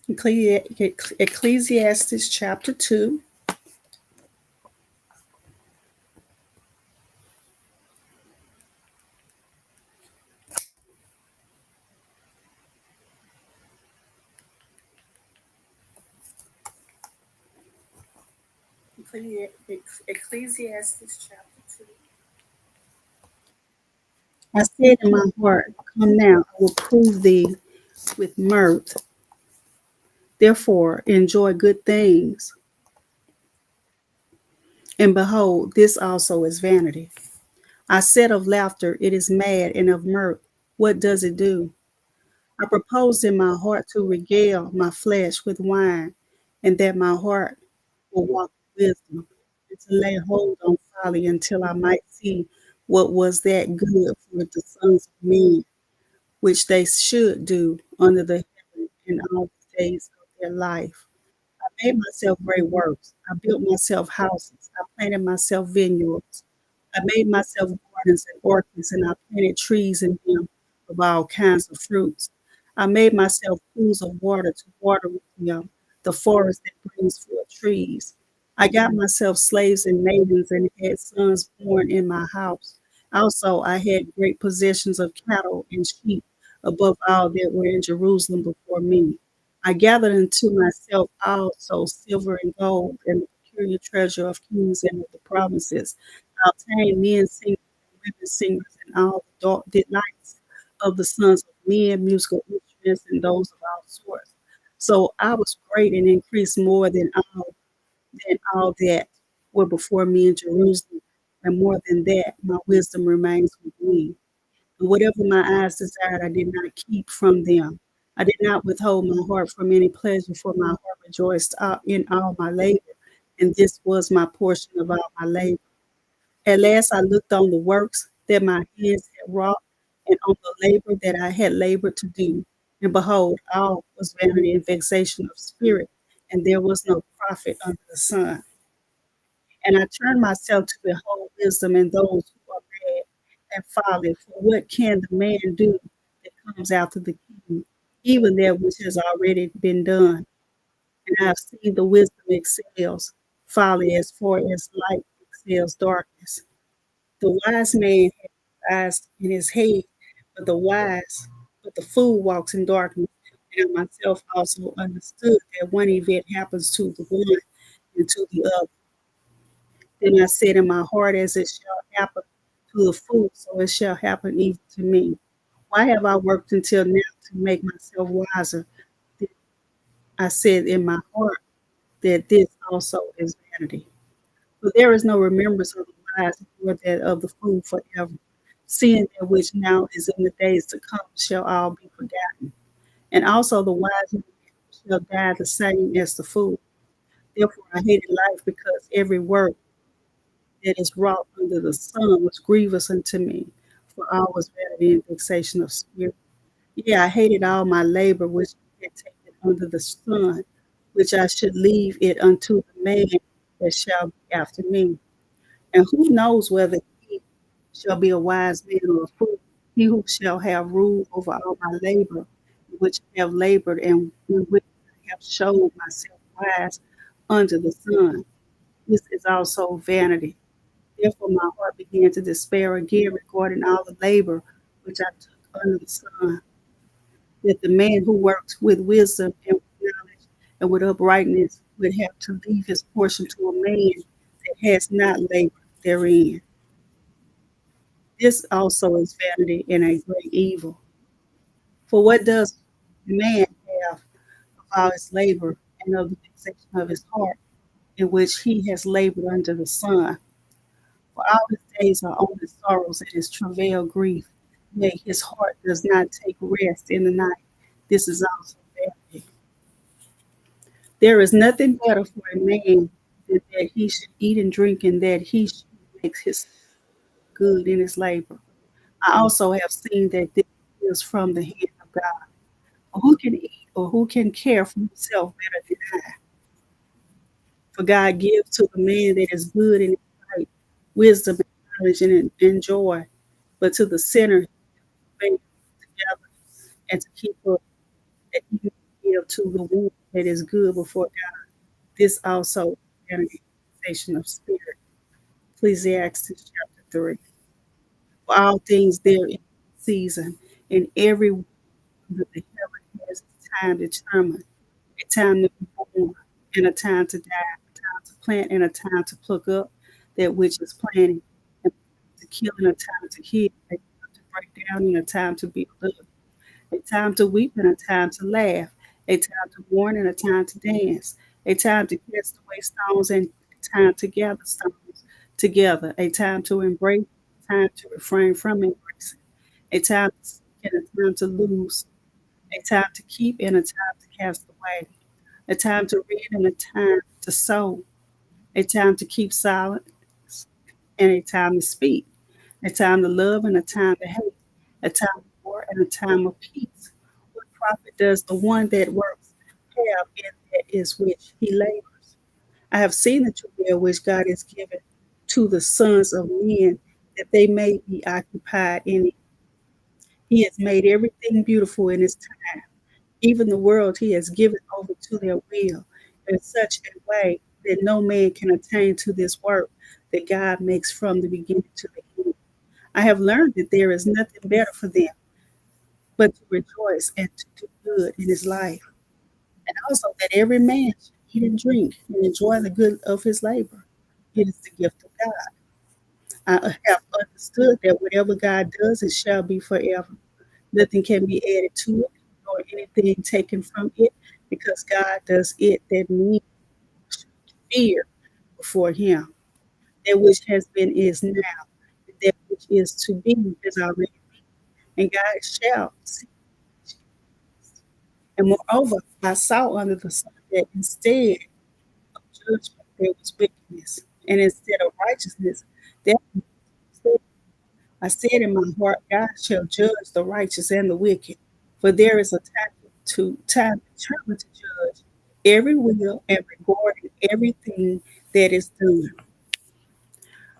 Ecclesiastes chapter 2. Ecclesiastes chapter 2. I said in my heart, come now, I will prove thee with mirth. Therefore, enjoy good things. And behold, this also is vanity. I said of laughter, it is mad, and of mirth, what does it do? I proposed in my heart to regale my flesh with wine, and that my heart will walk in wisdom, and to lay hold on folly until I might see what was that good for the sons of men, which they should do under the heaven in all the days of their life. I made myself great works. I built myself houses. I planted myself vineyards. I made myself gardens and orchards, and I planted trees in them of all kinds of fruits. I made myself pools of water to water with them, the forest that brings forth trees. I got myself slaves and maidens and had sons born in my house. Also, I had great possessions of cattle and sheep above all that were in Jerusalem before me. I gathered unto myself also silver and gold and the peculiar treasure of kings and of the provinces. I obtained men singers and women singers and all the delights of the sons of men, musical instruments, and those of all sorts. So I was great and increased more than all that were before me in Jerusalem, and more than that, my wisdom remains with me. And whatever my eyes desired, I did not keep from them. I did not withhold my heart from any pleasure, for my heart rejoiced in all my labor, and this was my portion of all my labor. At last I looked on the works that my hands had wrought, and on the labor that I had labored to do. And behold, all was vanity and vexation of spirit, and there was no profit under the sun. And I turned myself to behold wisdom in those who are mad and folly. For what can the man do that comes after the king? Even that which has already been done. And I have seen the wisdom excels folly as far as light excels darkness. The wise man has eyes in his head, but the fool walks in darkness. And I myself also understood that one event happens to the one and to the other. Then I said in my heart, as it shall happen to the fool, so it shall happen even to me. Why have I worked until now to make myself wiser? Then I said in my heart that this also is vanity. For there is no remembrance of the wise nor that of the fool forever. Seeing that which now is in the days to come shall all be forgotten. And also the wise man shall die the same as the fool. Therefore I hated life because every work that is wrought under the sun was grievous unto me, for all was vanity and vexation of spirit. Yeah, I hated all my labor which I had taken under the sun, which I should leave it unto the man that shall be after me. And who knows whether he shall be a wise man or a fool? He who shall have rule over all my labor, which I have labored and in which I have showed myself wise under the sun. This is also vanity. Therefore, my heart began to despair again regarding all the labor which I took under the sun. That the man who worked with wisdom and with knowledge and with uprightness would have to leave his portion to a man that has not labored therein. This also is vanity and a great evil. For what does man have of all his labor and of the vexation of his heart, in which he has labored under the sun? For all his days are only sorrows and his travail grief. Yea, his heart does not take rest in the night. This is also vanity. There is nothing better for a man than that he should eat and drink and that he should make his good in his labor. I also have seen that this is from the hand of God. For who can eat or who can care for himself better than I? For God gives to the man that is good in his sight wisdom and knowledge and joy, but to the sinner faith together and to keep up that he may give to the one that is good before God. This also is an manifestation of spirit. Ecclesiastes chapter 3. For all things there in season, and every one under the heaven has a time determined, a time to be born, and a time to die, a time to plant, and a time to pluck up that which is planted, a time to kill, and a time to heal, a time to break down, and a time to build up, a time to weep, and a time to laugh, a time to mourn, and a time to dance, a time to cast away stones, and a time to gather stones together, a time to embrace, a time to refrain from embracing, a time to seek, and a time to lose, a time to keep, and a time to cast away, a time to read, and a time to sow, a time to keep silent, and a time to speak, a time to love, and a time to hate, a time of war, and a time of peace. What profit does the one that works have in that is which he labors? I have seen the travail which God has given to the sons of men, that they may be occupied in it. He has made everything beautiful in his time. Even the world he has given over to their will in such a way that no man can attain to this work that God makes from the beginning to the end. I have learned that there is nothing better for them but to rejoice and to do good in his life, and also that every man should eat and drink and enjoy the good of his labor. It is the gift of God. I have understood that whatever God does, it shall be forever. Nothing can be added to it, nor anything taken from it, because God does it that men should fear before him. That which has been is now, and that which is to be is already been, and God shall see. And moreover, I saw under the sun that instead of judgment there was wickedness, and instead of righteousness there was sin. I said in my heart, God shall judge the righteous and the wicked, for there is a time determined to judge every will and regarding everything that is done.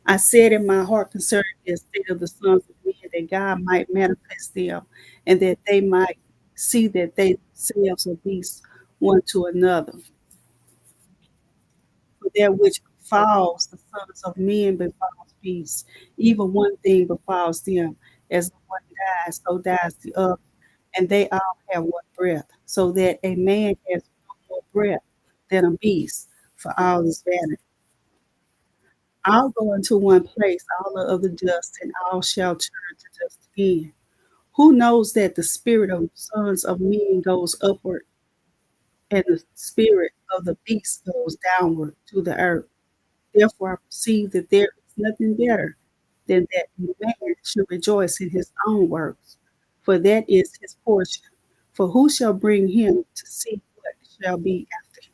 I said in my heart concerning the estate of the sons of men that God might manifest them, and that they might see that they themselves are beasts one to another. For that which befalls the sons of men befalls beasts. Even one thing befalls them. As the one dies, so dies the other. And they all have one breath, so that a man has no more breath than a beast, for all is vanity. I'll go into one place, all of the dust, and all shall turn to dust again. Who knows that the spirit of sons of men goes upward, and the spirit of the beast goes downward to the earth? Therefore, I perceive that there is nothing better than that man should rejoice in his own works, for that is his portion. For who shall bring him to see what shall be after him?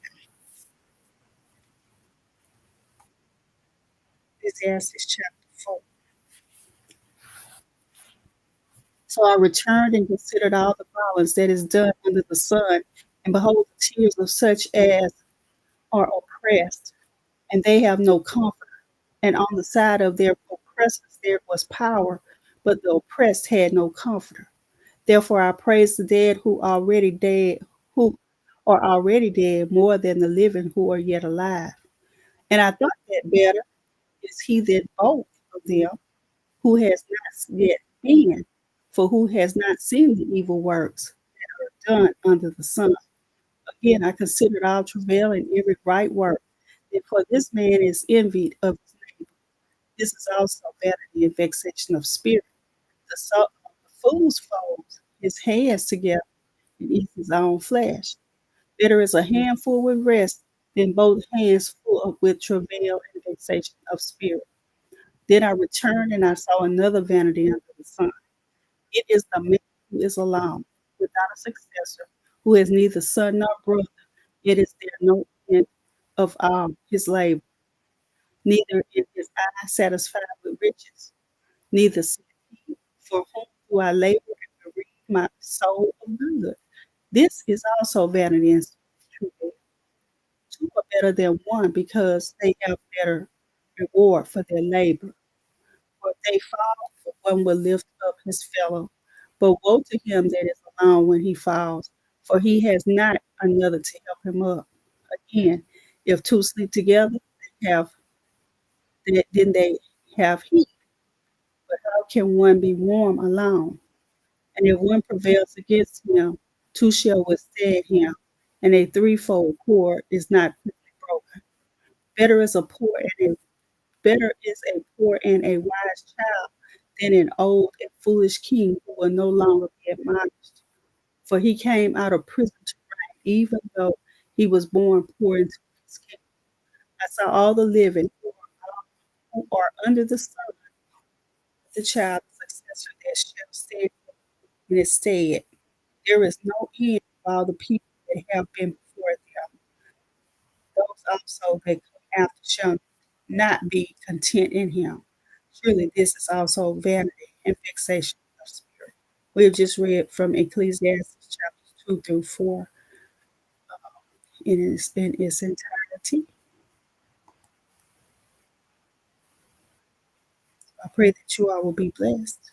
Ecclesiastes chapter 4. So I returned and considered all the violence that is done under the sun, and behold, the tears of such as are oppressed, and they have no comfort. And on the side of their oppressors there was power, but the oppressed had no comforter. Therefore I praise the dead who are already dead more than the living who are yet alive. And I thought that better is he than both of them who has not yet been, for who has not seen the evil works that are done under the sun. Again, I considered all travail and every right work, and for this man is envied of his neighbor. This is also vanity and vexation of spirit. The fool's folds his hands together and eats his own flesh. Better is a handful with rest than both hands full of with travail and vexation of spirit. Then I returned and I saw another vanity under the sun. It is the man who is alone, without a successor, who has neither son nor brother. Yet is there no end of his labor, neither is his eye satisfied with riches, neither said he, for whom do I labor and bereave my soul of good. This is also vanity and truth. Two are better than one because they have better reward for their labor. For if they fall, one will lift up his fellow. But woe to him that is alone when he falls, for he has not another to help him up. Again, if two sleep together, then they have heat. But how can one be warm alone? And if one prevails against him, two shall withstand him, and a threefold cord is not quickly broken. Better is a poor and a better is a poor and a wise child than an old and foolish king who will no longer be admonished. For he came out of prison to reign, even though he was born poor into his kingdom. I saw all the living who are under the sun, the child, the successor that shall stand in his stead. There is no end of all the people that have been before them. Those also that come after shall not be content in him. Surely this is also vanity and vexation of spirit. We have just read from Ecclesiastes chapters 2 through 4 in its entirety. I pray that you all will be blessed.